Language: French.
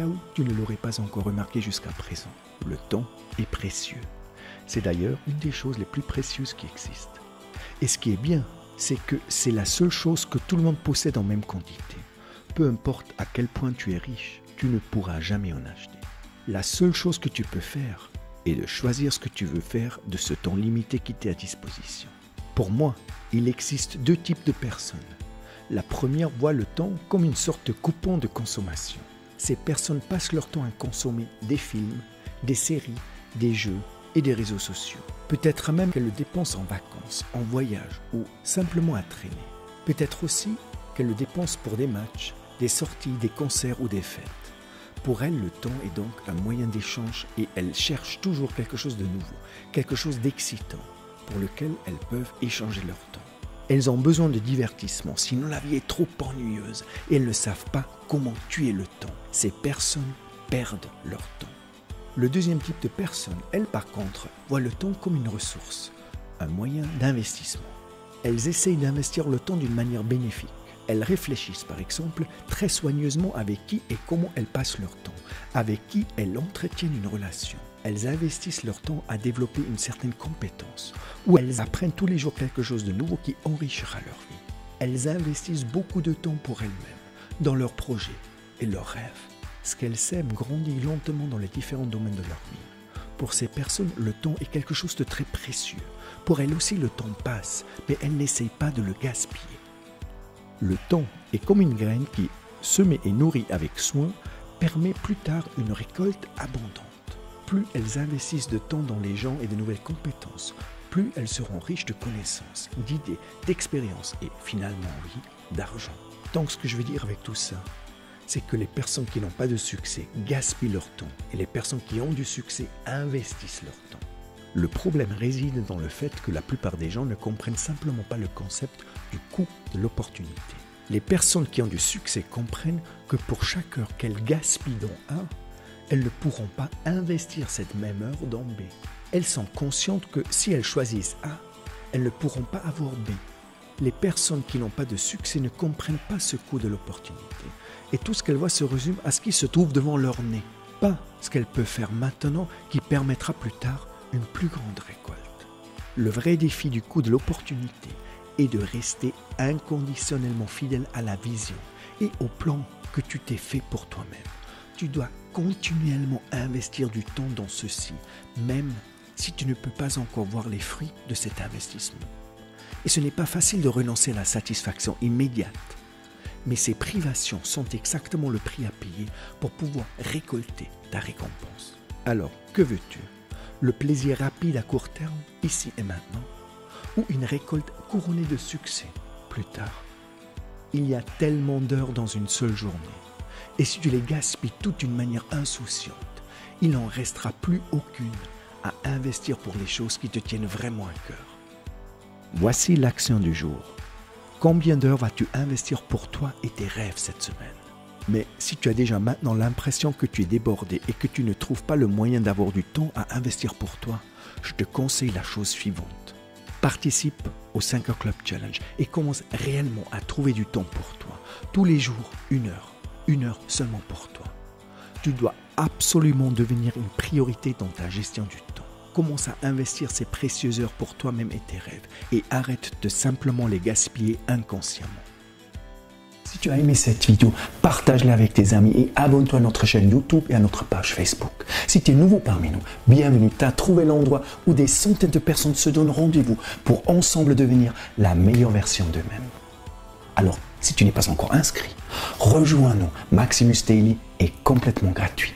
cas où tu ne l'aurais pas encore remarqué jusqu'à présent, le temps est précieux. C'est d'ailleurs une des choses les plus précieuses qui existent. Et ce qui est bien, c'est que c'est la seule chose que tout le monde possède en même quantité. Peu importe à quel point tu es riche, tu ne pourras jamais en acheter. La seule chose que tu peux faire est de choisir ce que tu veux faire de ce temps limité qui t'est à disposition. Pour moi, il existe deux types de personnes. La première voit le temps comme une sorte de coupon de consommation. Ces personnes passent leur temps à consommer des films, des séries, des jeux et des réseaux sociaux. Peut-être même qu'elles le dépensent en vacances, en voyage ou simplement à traîner. Peut-être aussi qu'elles le dépensent pour des matchs, des sorties, des concerts ou des fêtes. Pour elles, le temps est donc un moyen d'échange et elles cherchent toujours quelque chose de nouveau, quelque chose d'excitant pour lequel elles peuvent échanger leur temps. Elles ont besoin de divertissement, sinon la vie est trop ennuyeuse et elles ne savent pas comment tuer le temps. Ces personnes perdent leur temps. Le deuxième type de personnes, elles par contre, voient le temps comme une ressource, un moyen d'investissement. Elles essayent d'investir le temps d'une manière bénéfique. Elles réfléchissent par exemple très soigneusement avec qui et comment elles passent leur temps, avec qui elles entretiennent une relation. Elles investissent leur temps à développer une certaine compétence, ou elles apprennent tous les jours quelque chose de nouveau qui enrichira leur vie. Elles investissent beaucoup de temps pour elles-mêmes, dans leurs projets et leurs rêves. Ce qu'elles sèment grandit lentement dans les différents domaines de leur vie. Pour ces personnes, le temps est quelque chose de très précieux. Pour elles aussi, le temps passe, mais elles n'essayent pas de le gaspiller. Le temps est comme une graine qui, semée et nourrie avec soin, permet plus tard une récolte abondante. Plus elles investissent de temps dans les gens et de nouvelles compétences, plus elles seront riches de connaissances, d'idées, d'expériences et finalement, oui, d'argent. Donc ce que je veux dire avec tout ça, c'est que les personnes qui n'ont pas de succès gaspillent leur temps et les personnes qui ont du succès investissent leur temps. Le problème réside dans le fait que la plupart des gens ne comprennent simplement pas le concept du coût de l'opportunité. Les personnes qui ont du succès comprennent que pour chaque heure qu'elles gaspillent dans A, elles ne pourront pas investir cette même heure dans B. Elles sont conscientes que si elles choisissent A, elles ne pourront pas avoir B. Les personnes qui n'ont pas de succès ne comprennent pas ce coût de l'opportunité. Et tout ce qu'elles voient se résume à ce qui se trouve devant leur nez. Pas ce qu'elles peuvent faire maintenant qui permettra plus tard une plus grande récolte. Le vrai défi du coût de l'opportunité est de rester inconditionnellement fidèle à la vision et au plan que tu t'es fait pour toi-même. Tu dois continuellement investir du temps dans ceci, même si tu ne peux pas encore voir les fruits de cet investissement. Et ce n'est pas facile de relancer la satisfaction immédiate. Mais ces privations sont exactement le prix à payer pour pouvoir récolter ta récompense. Alors, que veux-tu? Le plaisir rapide à court terme, ici et maintenant, ou une récolte couronnée de succès plus tard? Il y a tellement d'heures dans une seule journée. Et si tu les gaspilles toutes d'une manière insouciante, il n'en restera plus aucune à investir pour les choses qui te tiennent vraiment à cœur. Voici l'action du jour. Combien d'heures vas-tu investir pour toi et tes rêves cette semaine? Mais si tu as déjà maintenant l'impression que tu es débordé et que tu ne trouves pas le moyen d'avoir du temps à investir pour toi, je te conseille la chose suivante. Participe au 5 heures Club Challenge et commence réellement à trouver du temps pour toi. Tous les jours, une heure seulement pour toi. Tu dois absolument devenir une priorité dans ta gestion du temps. Commence à investir ces précieuses heures pour toi-même et tes rêves et arrête de simplement les gaspiller inconsciemment. Si tu as aimé cette vidéo, partage-la avec tes amis et abonne-toi à notre chaîne YouTube et à notre page Facebook. Si tu es nouveau parmi nous, bienvenue, tu as trouvé l'endroit où des centaines de personnes se donnent rendez-vous pour ensemble devenir la meilleure version d'eux-mêmes. Alors, si tu n'es pas encore inscrit, rejoins-nous. Maximus Daily est complètement gratuit.